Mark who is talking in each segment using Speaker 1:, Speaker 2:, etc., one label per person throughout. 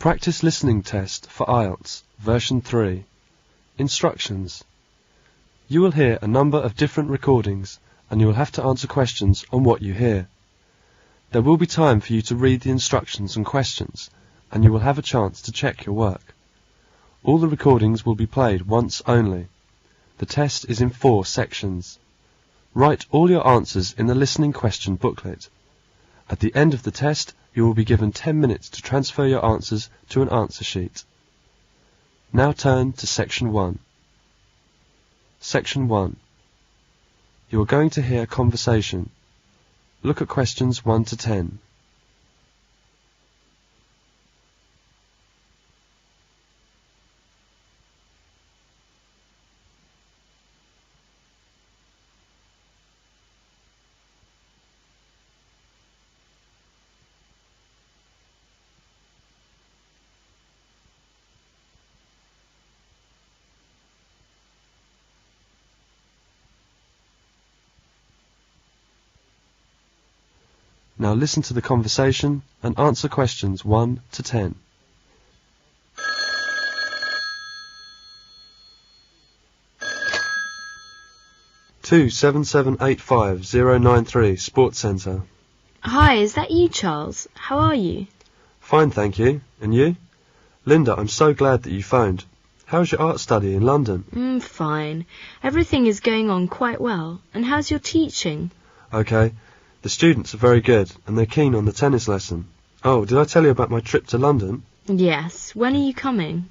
Speaker 1: Practice listening test for IELTS, version 3. Instructions. You will hear a number of different recordings and you will have to answer questions on what you hear. There will be time for you to read the instructions and questions, and you will have a chance to check your work. All the recordings will be played once only. The test is in 4 sections. Write all your answers in the listening question booklet. At the end of the test, you will be given 10 minutes to transfer your answers to an answer sheet. Now turn to Section 1. Section 1. You are going to hear a conversation. Look at questions 1 to 10. Now listen to the conversation and answer questions 1 to 10. Two 7785093 Sports Centre.
Speaker 2: Hi, is that you, Charles? How are you?
Speaker 1: Fine, thank you. And you? Linda, I'm so glad that you phoned. How's your art study in London?
Speaker 2: Fine. Everything is going on quite well. And how's your teaching?
Speaker 1: Okay. The students are very good, and they're keen on the tennis lesson. Oh, did I tell you about my trip to London?
Speaker 2: Yes. When are you coming?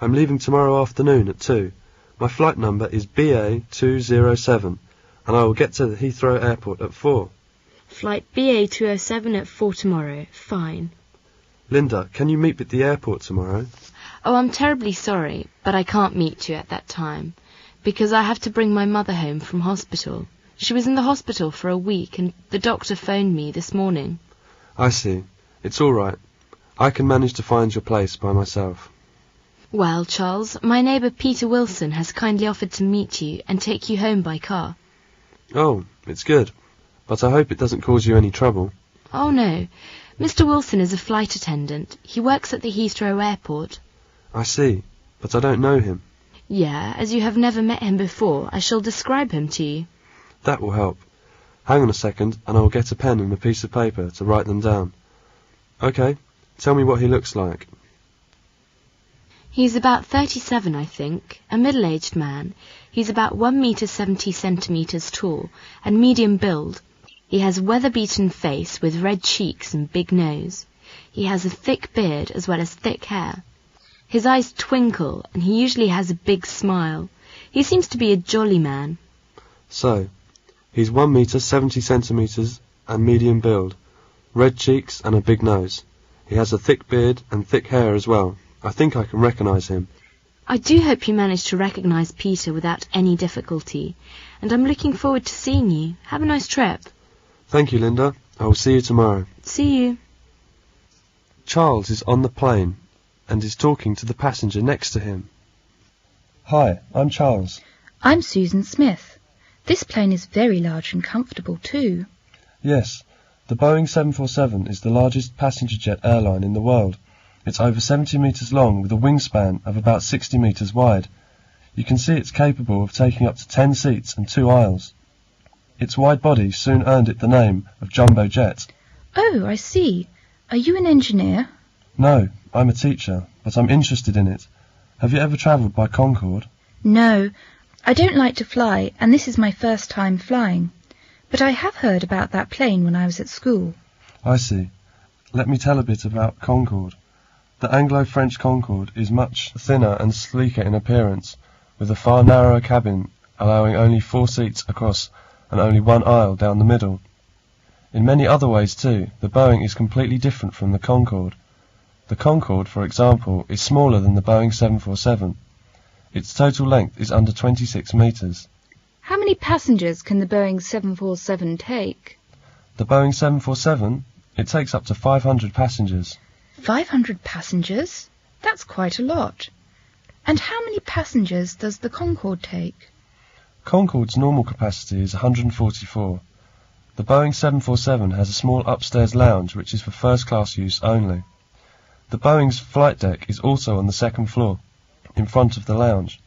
Speaker 1: I'm leaving tomorrow afternoon at 2. My flight number is BA207, and I will get to the Heathrow Airport at 4.
Speaker 2: Flight BA207 at 4 tomorrow. Fine.
Speaker 1: Linda, can you meet me at the airport tomorrow?
Speaker 2: Oh, I'm terribly sorry, but I can't meet you at that time, because I have to bring my mother home from hospital. She was in the hospital for a week, and the doctor phoned me this morning.
Speaker 1: I see. It's all right. I can manage to find your place by myself.
Speaker 2: Well, Charles, my neighbour Peter Wilson has kindly offered to meet you and take you home by car.
Speaker 1: Oh, it's good. But I hope it doesn't cause you any trouble.
Speaker 2: Oh, no. Mr. Wilson is a flight attendant. He works at the Heathrow Airport.
Speaker 1: I see. But I don't know him.
Speaker 2: Yeah, as you have never met him before, I shall describe him to you.
Speaker 1: That will help. Hang on a second, and I will get a pen and a piece of paper to write them down. OK, tell me what he looks like.
Speaker 2: He's about 37, I think, a middle-aged man. He's about 1 metre 70 centimetres tall, and medium build. He has a weather-beaten face with red cheeks and big nose. He has a thick beard as well as thick hair. His eyes twinkle, and he usually has a big smile. He seems to be a jolly man.
Speaker 1: So, he's 1 metre 70 centimetres and medium build, red cheeks and a big nose. He has a thick beard and thick hair as well. I think I can recognise him.
Speaker 2: I do hope you manage to recognise Peter without any difficulty, and I'm looking forward to seeing you. Have a nice trip.
Speaker 1: Thank you, Linda. I will see you tomorrow.
Speaker 2: See you.
Speaker 1: Charles is on the plane and is talking to the passenger next to him. Hi, I'm Charles.
Speaker 3: I'm Susan Smith. This plane is very large and comfortable too.
Speaker 1: Yes, the Boeing 747 is the largest passenger jet airline in the world. It's over 70 metres long with a wingspan of about 60 metres wide. You can see it's capable of taking up to 10 seats and 2 aisles. Its wide body soon earned it the name of Jumbo Jet.
Speaker 3: Oh, I see. Are you an engineer?
Speaker 1: No, I'm a teacher, but I'm interested in it. Have you ever travelled by Concorde?
Speaker 3: No, I don't like to fly, and this is my first time flying. But I have heard about that plane when I was at school.
Speaker 1: I see. Let me tell a bit about Concorde. The Anglo-French Concorde is much thinner and sleeker in appearance, with a far narrower cabin allowing only 4 seats across and only 1 aisle down the middle. In many other ways too, the Boeing is completely different from the Concorde. The Concorde, for example, is smaller than the Boeing 747. Its total length is under 26 metres.
Speaker 3: How many passengers can the Boeing 747 take?
Speaker 1: The Boeing 747, it takes up to 500 passengers.
Speaker 3: 500 passengers? That's quite a lot. And how many passengers does the Concorde take?
Speaker 1: Concorde's normal capacity is 144. The Boeing 747 has a small upstairs lounge which is for first-class use only. The Boeing's flight deck is also on the second floor, in front of the lounge.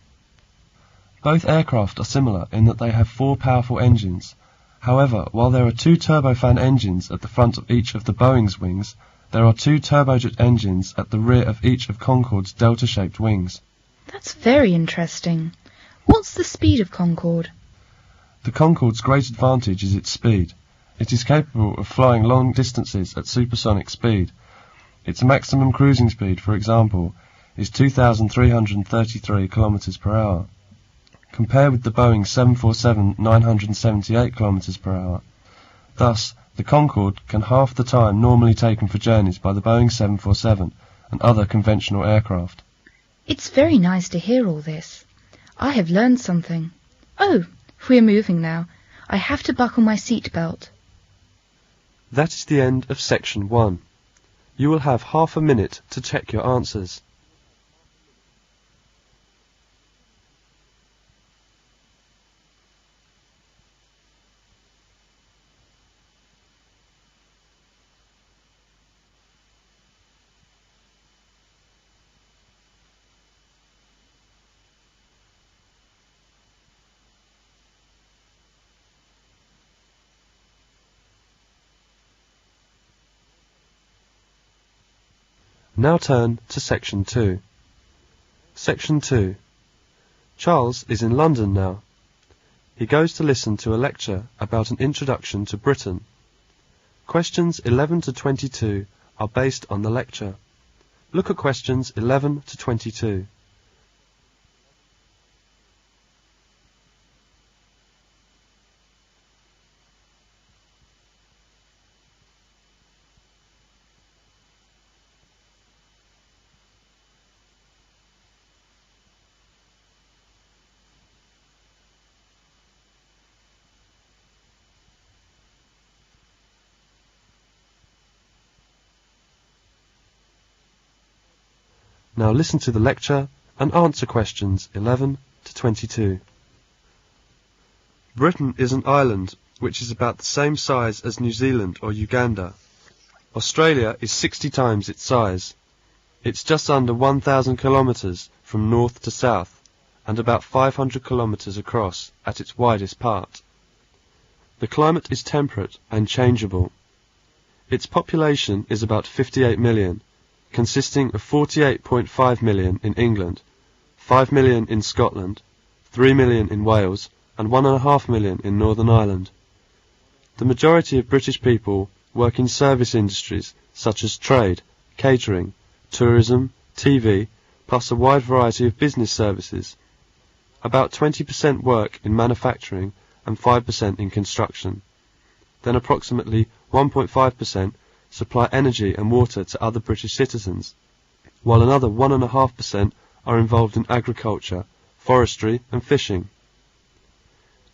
Speaker 1: Both aircraft are similar in that they have 4 powerful engines. However, while there are 2 turbofan engines at the front of each of the Boeing's wings, there are 2 turbojet engines at the rear of each of Concorde's delta-shaped wings.
Speaker 3: That's very interesting. What's the speed of Concorde?
Speaker 1: The Concorde's great advantage is its speed. It is capable of flying long distances at supersonic speed. Its maximum cruising speed, for example, is 2,333 km per hour. Compare with the Boeing 747-978 km per hour. Thus, the Concorde can half the time normally taken for journeys by the Boeing 747 and other conventional aircraft.
Speaker 3: It's very nice to hear all this. I have learned something. Oh, we're moving now. I have to buckle my seat belt.
Speaker 1: That is the end of section 1. You will have half a minute to check your answers. Now turn to section 2. Section 2. Charles is in London now. He goes to listen to a lecture about an introduction to Britain. Questions 11 to 22 are based on the lecture. Look at questions 11 to 22. Now listen to the lecture and answer questions 11 to 22. Britain is an island which is about the same size as New Zealand or Uganda. Australia is 60 times its size. It's just under 1,000 kilometres from north to south and about 500 kilometres across at its widest part. The climate is temperate and changeable. Its population is about 58 million. Consisting of 48.5 million in England, 5 million in Scotland, 3 million in Wales, and 1.5 million in Northern Ireland. The majority of British people work in service industries such as trade, catering, tourism, TV, plus a wide variety of business services. About 20% work in manufacturing and 5% in construction. Then approximately 1.5% supply energy and water to other British citizens, while another 1.5% are involved in agriculture, forestry and fishing.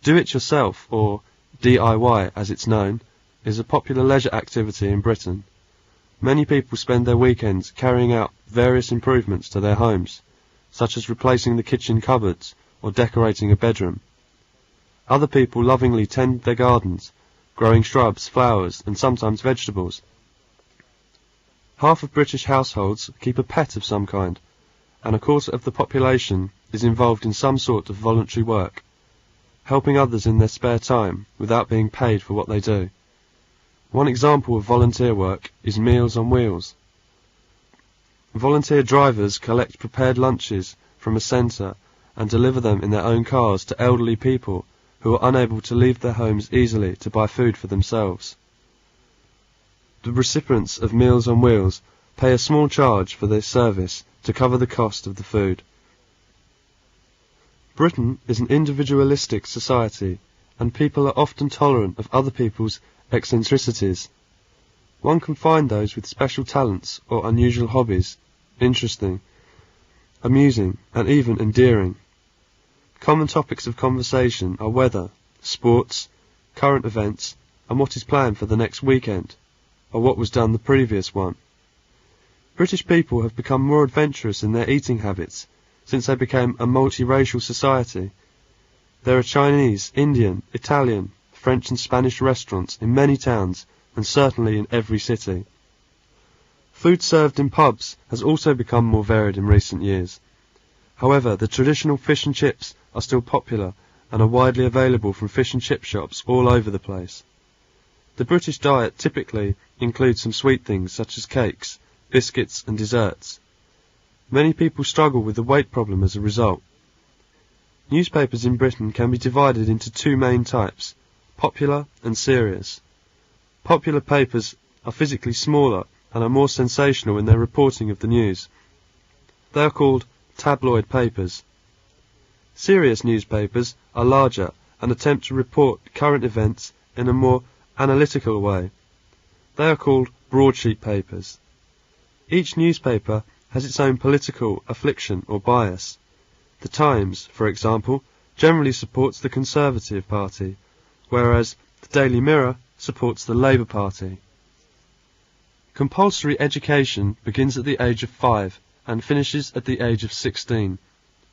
Speaker 1: Do-it-yourself, or DIY as it's known, is a popular leisure activity in Britain. Many people spend their weekends carrying out various improvements to their homes, such as replacing the kitchen cupboards or decorating a bedroom. Other people lovingly tend their gardens, growing shrubs, flowers and sometimes vegetables. Half of British households keep a pet of some kind, and a quarter of the population is involved in some sort of voluntary work, helping others in their spare time without being paid for what they do. One example of volunteer work is Meals on Wheels. Volunteer drivers collect prepared lunches from a centre and deliver them in their own cars to elderly people who are unable to leave their homes easily to buy food for themselves. The recipients of Meals on Wheels pay a small charge for their service to cover the cost of the food. Britain is an individualistic society, and people are often tolerant of other people's eccentricities. One can find those with special talents or unusual hobbies interesting, amusing, and even endearing. Common topics of conversation are weather, sports, current events, and what is planned for the next weekend, or what was done the previous one. British people have become more adventurous in their eating habits since they became a multiracial society. There are Chinese, Indian, Italian, French and Spanish restaurants in many towns and certainly in every city. Food served in pubs has also become more varied in recent years. However, the traditional fish and chips are still popular and are widely available from fish and chip shops all over the place. The British diet typically includes some sweet things such as cakes, biscuits and desserts. Many people struggle with the weight problem as a result. Newspapers in Britain can be divided into two main types, popular and serious. Popular papers are physically smaller and are more sensational in their reporting of the news. They are called tabloid papers. Serious newspapers are larger and attempt to report current events in a more analytical way. They are called broadsheet papers. Each newspaper has its own political affliction or bias. The Times, for example, generally supports the Conservative Party, whereas the Daily Mirror supports the Labour Party. Compulsory education begins at the age of 5 and finishes at the age of 16,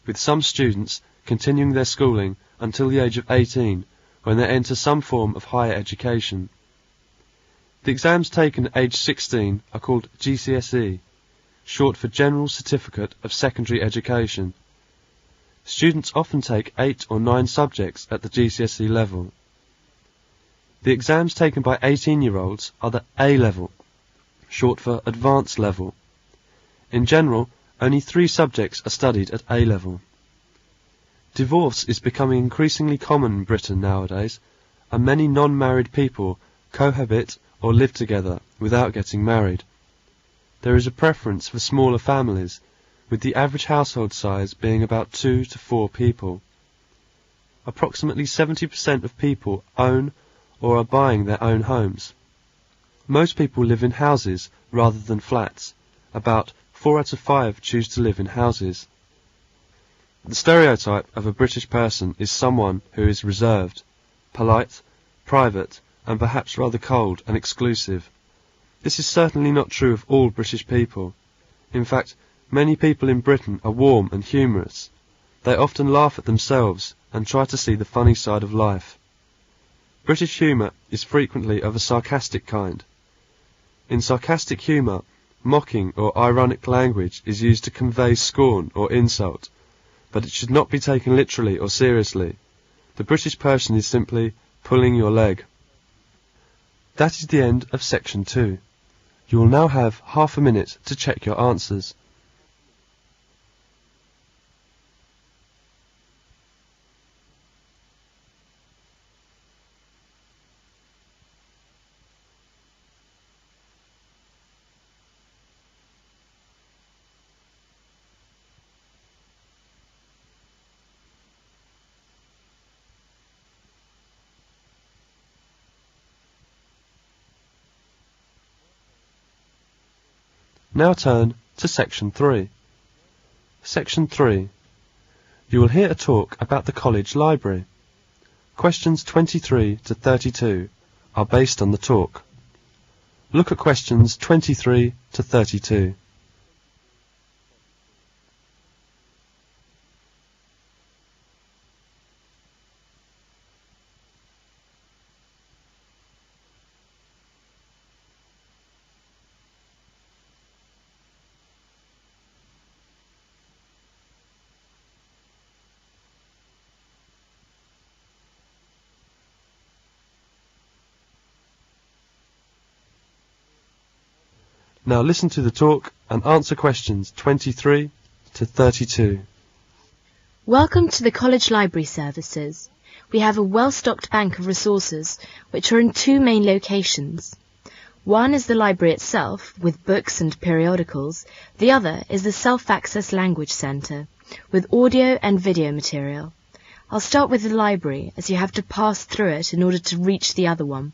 Speaker 1: with some students continuing their schooling until the age of 18, when they enter some form of higher education. The exams taken at age 16 are called GCSE, short for General Certificate of Secondary Education. Students often take 8 or 9 subjects at the GCSE level. The exams taken by 18-year-olds are the A level, short for Advanced Level. In general, only 3 subjects are studied at A level. Divorce is becoming increasingly common in Britain nowadays, and many non-married people cohabit or live together without getting married. There is a preference for smaller families, with the average household size being about 2 to 4 people. Approximately 70% of people own or are buying their own homes. Most people live in houses rather than flats. About 4 out of 5 choose to live in houses. The stereotype of a British person is someone who is reserved, polite, private, and perhaps rather cold and exclusive. This is certainly not true of all British people. In fact, many people in Britain are warm and humorous. They often laugh at themselves and try to see the funny side of life. British humour is frequently of a sarcastic kind. In sarcastic humour, mocking or ironic language is used to convey scorn or insult, but it should not be taken literally or seriously. The British person is simply pulling your leg. That is the end of section 2. You will now have half a minute to check your answers. Now turn to Section 3. Section 3. You will hear a talk about the college library. Questions 23 to 32 are based on the talk. Look at questions 23 to 32. Now listen to the talk and answer questions 23 to 32.
Speaker 2: Welcome to the College Library Services. We have a well-stocked bank of resources which are in 2 main locations. One is the library itself, with books and periodicals. The other is the Self-Access Language Centre, with audio and video material. I'll start with the library, as you have to pass through it in order to reach the other one.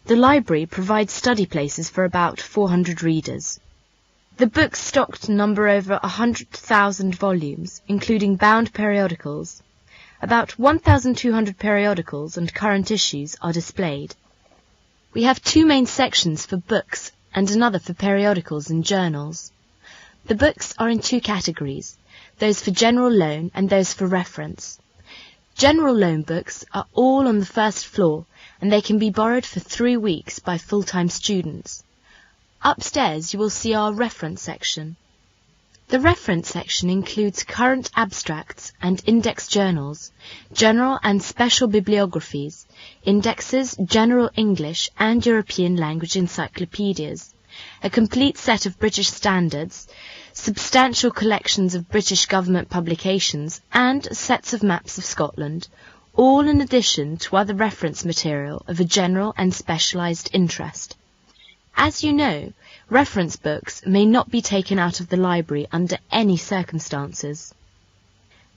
Speaker 2: The library provides study places for about 400 readers. The books stocked number over 100,000 volumes, including bound periodicals. About 1,200 periodicals and current issues are displayed. We have 2 main sections for books and another for periodicals and journals. The books are in 2 categories, those for general loan and those for reference. General loan books are all on the first floor, and they can be borrowed for 3 weeks by full-time students. Upstairs you will see our reference section. The reference section includes current abstracts and index journals, general and special bibliographies, indexes, general English and European language encyclopedias, a complete set of British standards, substantial collections of British government publications, and sets of maps of Scotland, all in addition to other reference material of a general and specialised interest. As you know, reference books may not be taken out of the library under any circumstances.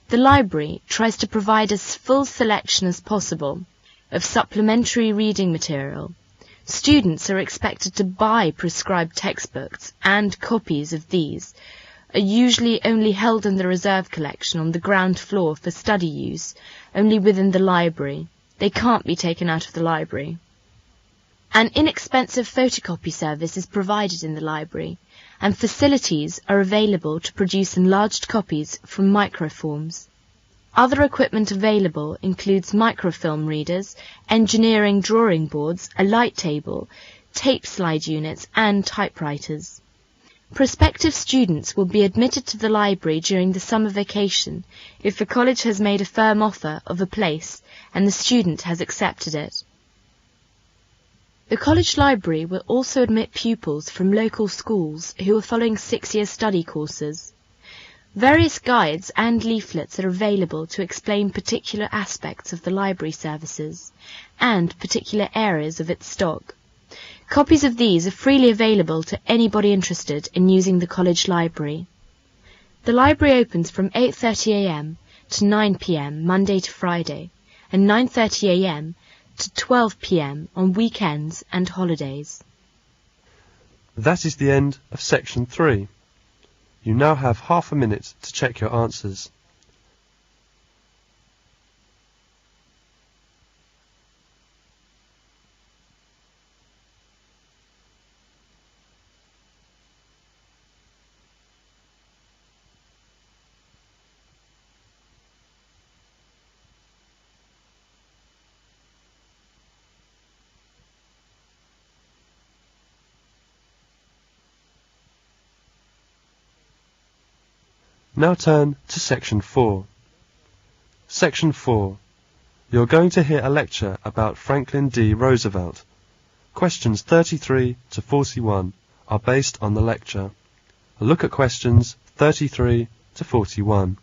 Speaker 2: The library tries to provide as full selection as possible of supplementary reading material. Students are expected to buy prescribed textbooks, and copies of these are usually only held in the reserve collection on the ground floor for study use, only within the library. They can't be taken out of the library. An inexpensive photocopy service is provided in the library, and facilities are available to produce enlarged copies from microforms. Other equipment available includes microfilm readers, engineering drawing boards, a light table, tape slide units, and typewriters. Prospective students will be admitted to the library during the summer vacation if the college has made a firm offer of a place and the student has accepted it. The college library will also admit pupils from local schools who are following 6-year study courses. Various guides and leaflets are available to explain particular aspects of the library services and particular areas of its stock. Copies of these are freely available to anybody interested in using the college library. The library opens from 8:30 a.m. to 9 p.m. Monday to Friday, and 9:30 a.m. to 12 p.m. on weekends and holidays.
Speaker 1: That is the end of section 3. You now have half a minute to check your answers. Now turn to Section 4. Section 4. You're going to hear a lecture about Franklin D. Roosevelt. Questions 33 to 41 are based on the lecture. Look at questions 33 to 41.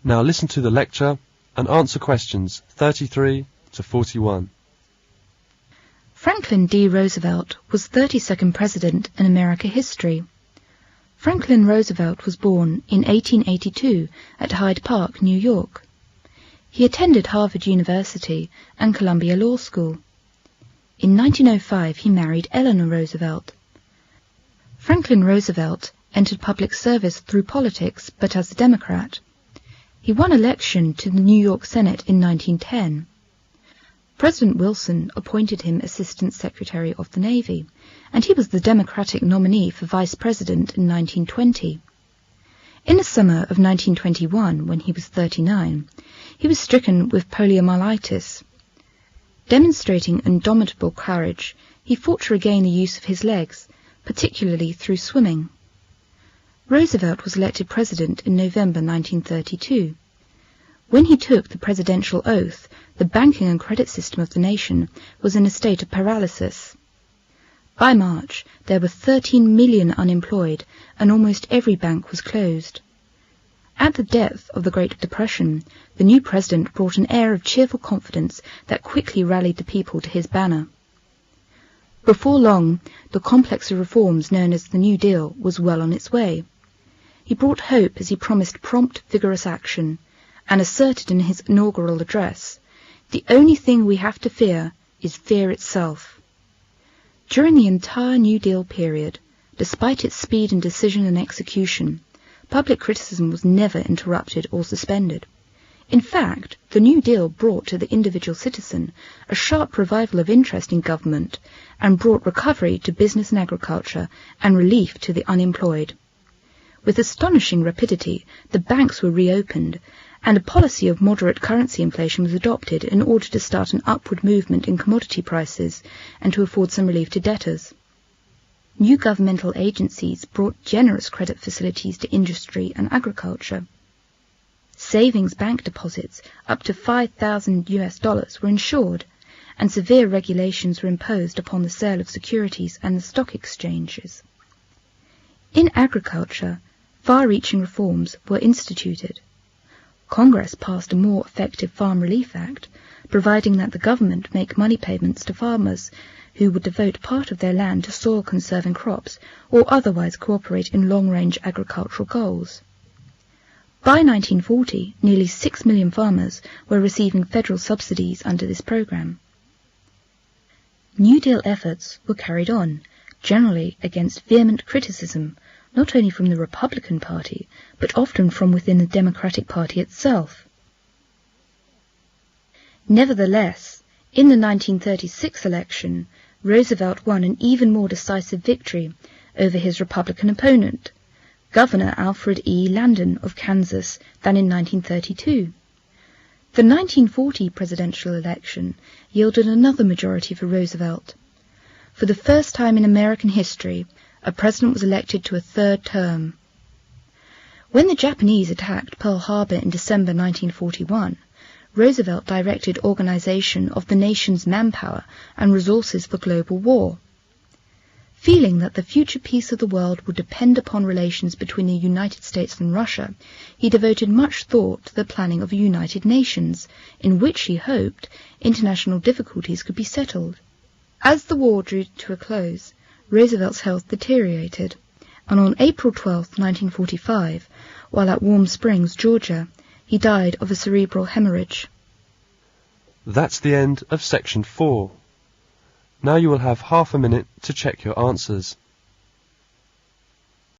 Speaker 1: Now listen to the lecture and answer questions 33 to 41.
Speaker 3: Franklin D. Roosevelt was 32nd President in American history. Franklin Roosevelt was born in 1882 at Hyde Park, New York. He attended Harvard University and Columbia Law School. In 1905 he married Eleanor Roosevelt. Franklin Roosevelt entered public service through politics, but as a Democrat. He won election to the New York Senate in 1910. President Wilson appointed him Assistant Secretary of the Navy, and he was the Democratic nominee for Vice President in 1920. In the summer of 1921, when he was 39, he was stricken with poliomyelitis. Demonstrating indomitable courage, he fought to regain the use of his legs, particularly through swimming. Roosevelt was elected president in November 1932. When he took the presidential oath, the banking and credit system of the nation was in a state of paralysis. By March, there were 13 million unemployed, and almost every bank was closed. At the depth of the Great Depression, the new president brought an air of cheerful confidence that quickly rallied the people to his banner. Before long, the complex of reforms known as the New Deal was well on its way. He brought hope as he promised prompt, vigorous action, and asserted in his inaugural address, "The only thing we have to fear is fear itself." During the entire New Deal period, Despite its speed in decision and execution, public criticism was never interrupted or suspended. In fact, the New Deal brought to the individual citizen a sharp revival of interest in government and brought recovery to business and agriculture and relief to the unemployed. With astonishing rapidity, the banks were reopened, and a policy of moderate currency inflation was adopted in order to start an upward movement in commodity prices and to afford some relief to debtors. New governmental agencies brought generous credit facilities to industry and agriculture. Savings bank deposits up to $5,000 were insured, and severe regulations were imposed upon the sale of securities and the stock exchanges. In agriculture, far-reaching reforms were instituted. Congress passed a more effective Farm Relief Act, providing that the government make money payments to farmers who would devote part of their land to soil-conserving crops or otherwise cooperate in long-range agricultural goals. By 1940, nearly 6 million farmers were receiving federal subsidies under this program. New Deal efforts were carried on, generally against vehement criticism, not only from the Republican Party, but often from within the Democratic Party itself. Nevertheless, in the 1936 election, Roosevelt won an even more decisive victory over his Republican opponent, Governor Alfred E. Landon of Kansas, than in 1932. The 1940 presidential election yielded another majority for Roosevelt. For the first time in American history, a president was elected to a third term. When the Japanese attacked Pearl Harbor in December 1941, Roosevelt directed organization of the nation's manpower and resources for global war. Feeling that the future peace of the world would depend upon relations between the United States and Russia, he devoted much thought to the planning of a United Nations, in which he hoped international difficulties could be settled. As the war drew to a close, Roosevelt's health deteriorated, and on April 12, 1945, while at Warm Springs, Georgia, he died of a cerebral hemorrhage.
Speaker 1: That's the end of section 4. Now you will have half a minute to check your answers.